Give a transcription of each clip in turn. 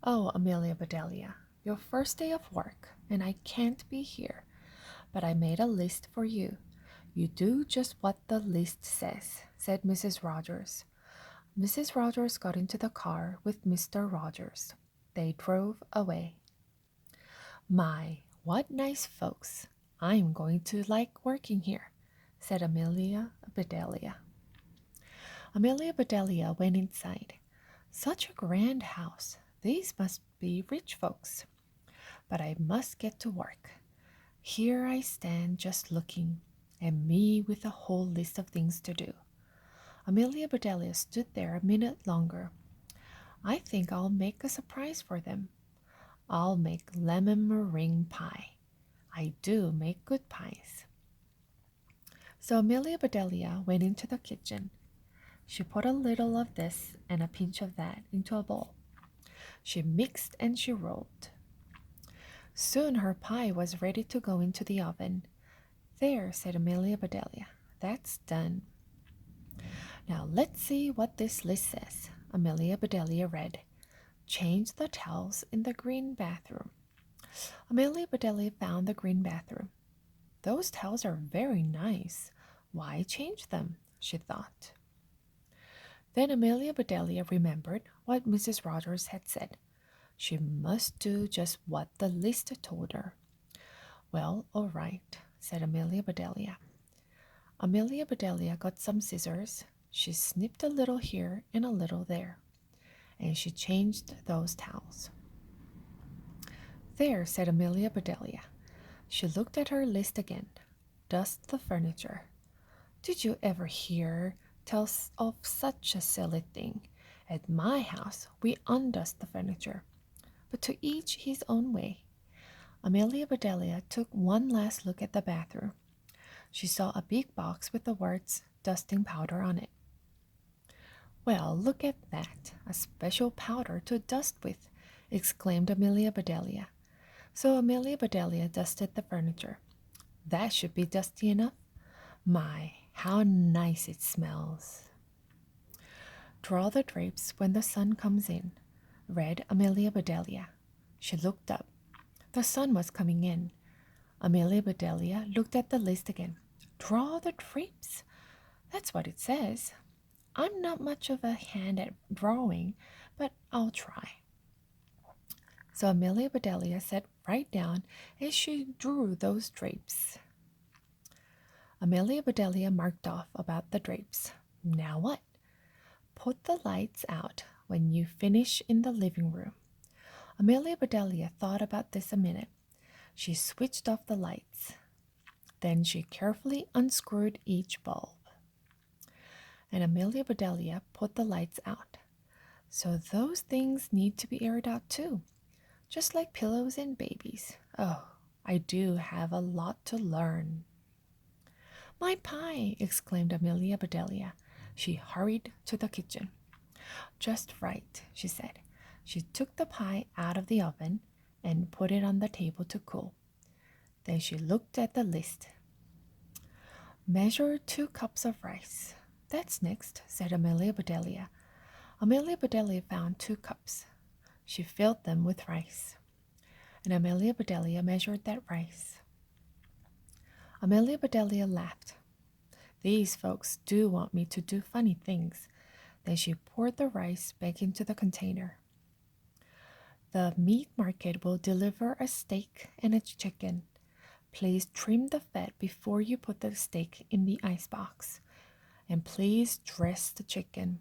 Oh, Amelia Bedelia, your first day of work, and I can't be here, but I made a list for you. You do just what the list says, said Mrs. Rogers. Mrs. Rogers got into the car with Mr. Rogers. They drove away. My, what nice folks. I'm going to like working here, said Amelia Bedelia. Amelia Bedelia went inside. Such a grand house. These must be rich folks. But I must get to work. Here I stand just looking, and me with a whole list of things to do. Amelia Bedelia stood there a minute longer. I think I'll make a surprise for them. I'll make lemon meringue pie. I do make good pies. So Amelia Bedelia went into the kitchen. She put a little of this and a pinch of that into a bowl. She mixed and she rolled. Soon her pie was ready to go into the oven. There, said Amelia Bedelia, that's done. Now let's see what this list says. Amelia Bedelia read, change the towels in the green bathroom. Amelia Bedelia found the green bathroom. Those towels are very nice. Why change them? She thought. Then Amelia Bedelia remembered what Mrs. Rogers had said. She must do just what the list told her. Well, all right, said Amelia Bedelia. Amelia Bedelia got some scissors. She snipped a little here and a little there, and she changed those towels. There, said Amelia Bedelia. She looked at her list again. Dust the furniture. Did you ever hear tell of such a silly thing? At my house, we undust the furniture, but to each his own way. Amelia Bedelia took one last look at the bathroom. She saw a big box with the words dusting powder on it. Well, look at that, a special powder to dust with, exclaimed Amelia Bedelia. So Amelia Bedelia dusted the furniture. That should be dusty enough. My, how nice it smells. Draw the drapes when the sun comes in, read Amelia Bedelia. She looked up. The sun was coming in. Amelia Bedelia looked at the list again. Draw the drapes. That's what it says. I'm not much of a hand at drawing, but I'll try. So Amelia Bedelia sat right down and she drew those drapes. Amelia Bedelia marked off about the drapes. Now what? Put the lights out when you finish in the living room. Amelia Bedelia thought about this a minute. She switched off the lights. Then she carefully unscrewed each bulb. And Amelia Bedelia put the lights out. So those things need to be aired out too, just like pillows and babies. Oh, I do have a lot to learn. My pie, exclaimed Amelia Bedelia. She hurried to the kitchen. Just right, she said. She took the pie out of the oven and put it on the table to cool. Then she looked at the list. Measure 2 cups of rice. That's next, said Amelia Bedelia. Amelia Bedelia found 2 cups. She filled them with rice. And Amelia Bedelia measured that rice. Amelia Bedelia laughed. These folks do want me to do funny things. Then she poured the rice back into the container. The meat market will deliver a steak and a chicken. Please trim the fat before you put the steak in the icebox. And please dress the chicken.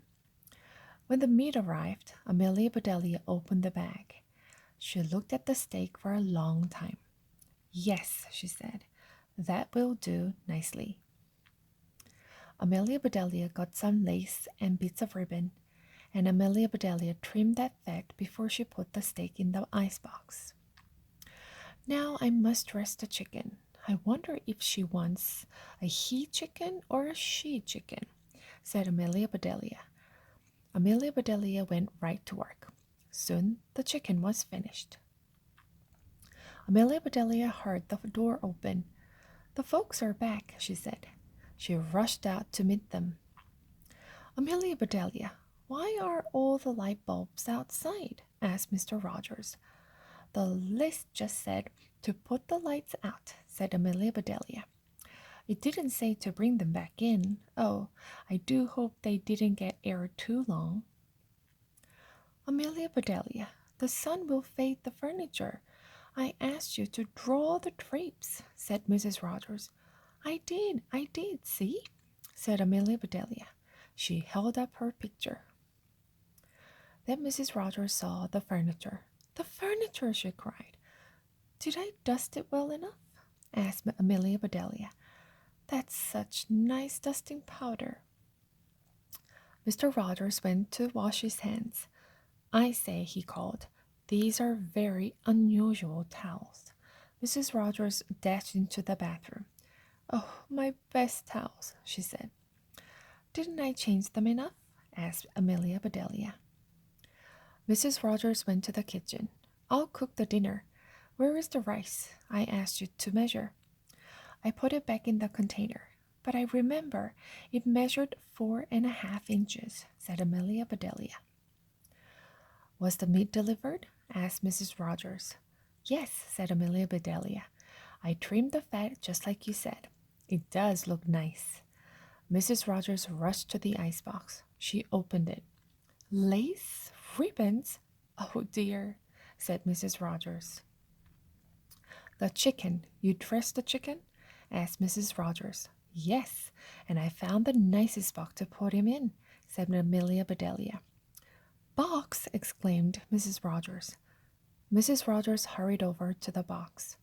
When the meat arrived, Amelia Bedelia opened the bag. She looked at the steak for a long time. Yes, she said, that will do nicely. Amelia Bedelia got some lace and bits of ribbon, and Amelia Bedelia trimmed that fat before she put the steak in the icebox. Now I must dress the chicken. I wonder if she wants a he chicken or a she chicken, said Amelia Bedelia. Amelia Bedelia went right to work. Soon the chicken was finished. Amelia Bedelia heard the door open. The folks are back, she said. She rushed out to meet them. Amelia Bedelia, why are all the light bulbs outside? asked Mr. Rogers. The list just said to put the lights out, said Amelia Bedelia. It didn't say to bring them back in. Oh, I do hope they didn't get aired too long. Amelia Bedelia, the sun will fade the furniture. I asked you to draw the drapes, said Mrs. Rogers. I did, see? Said Amelia Bedelia. She held up her picture. Then Mrs. Rogers saw the furniture. The furniture, she cried. Did I dust it well enough? Asked Amelia Bedelia. That's such nice dusting powder. Mr. Rogers went to wash his hands. I say, he called, these are very unusual towels. Mrs. Rogers dashed into the bathroom. Oh, my best towels, she said. Didn't I change them enough? Asked Amelia Bedelia. Mrs. Rogers went to the kitchen. I'll cook the dinner. Where is the rice? I asked you to measure. I put it back in the container. But I remember it measured 4.5 inches, said Amelia Bedelia. Was the meat delivered? Asked Mrs. Rogers. Yes, said Amelia Bedelia. I trimmed the fat just like you said. It does look nice. Mrs. Rogers rushed to the icebox. She opened it. Lace? Ribbons? Oh dear, said Mrs. Rogers. The chicken. You dressed the chicken? Asked Mrs. Rogers. Yes, and I found the nicest box to put him in, said Amelia Bedelia. Box! Exclaimed Mrs. Rogers. Mrs. Rogers hurried over to the box.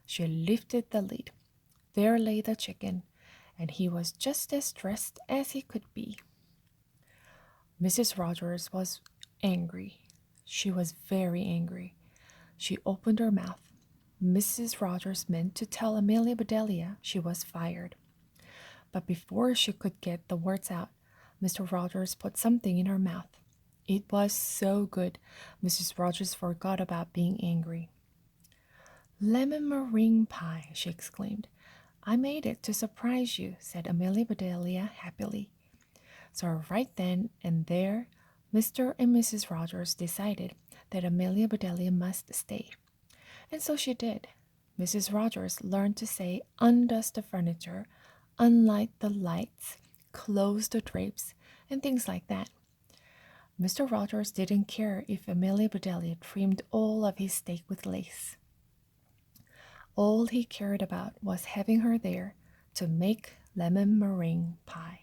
She lifted the lid. There lay the chicken, and he was just as dressed as he could be. Mrs. Rogers was angry. She was very angry. She opened her mouth. Mrs. Rogers meant to tell Amelia Bedelia she was fired. But before she could get the words out, Mr. Rogers put something in her mouth. It was so good, Mrs. Rogers forgot about being angry. Lemon meringue pie, she exclaimed. I made it to surprise you, said Amelia Bedelia happily. So right then and there, Mr. and Mrs. Rogers decided that Amelia Bedelia must stay. And so she did. Mrs. Rogers learned to say undust the furniture, unlight the lights, close the drapes, and things like that. Mr. Rogers didn't care if Amelia Bedelia trimmed all of his steak with lace. All he cared about was having her there to make lemon meringue pie.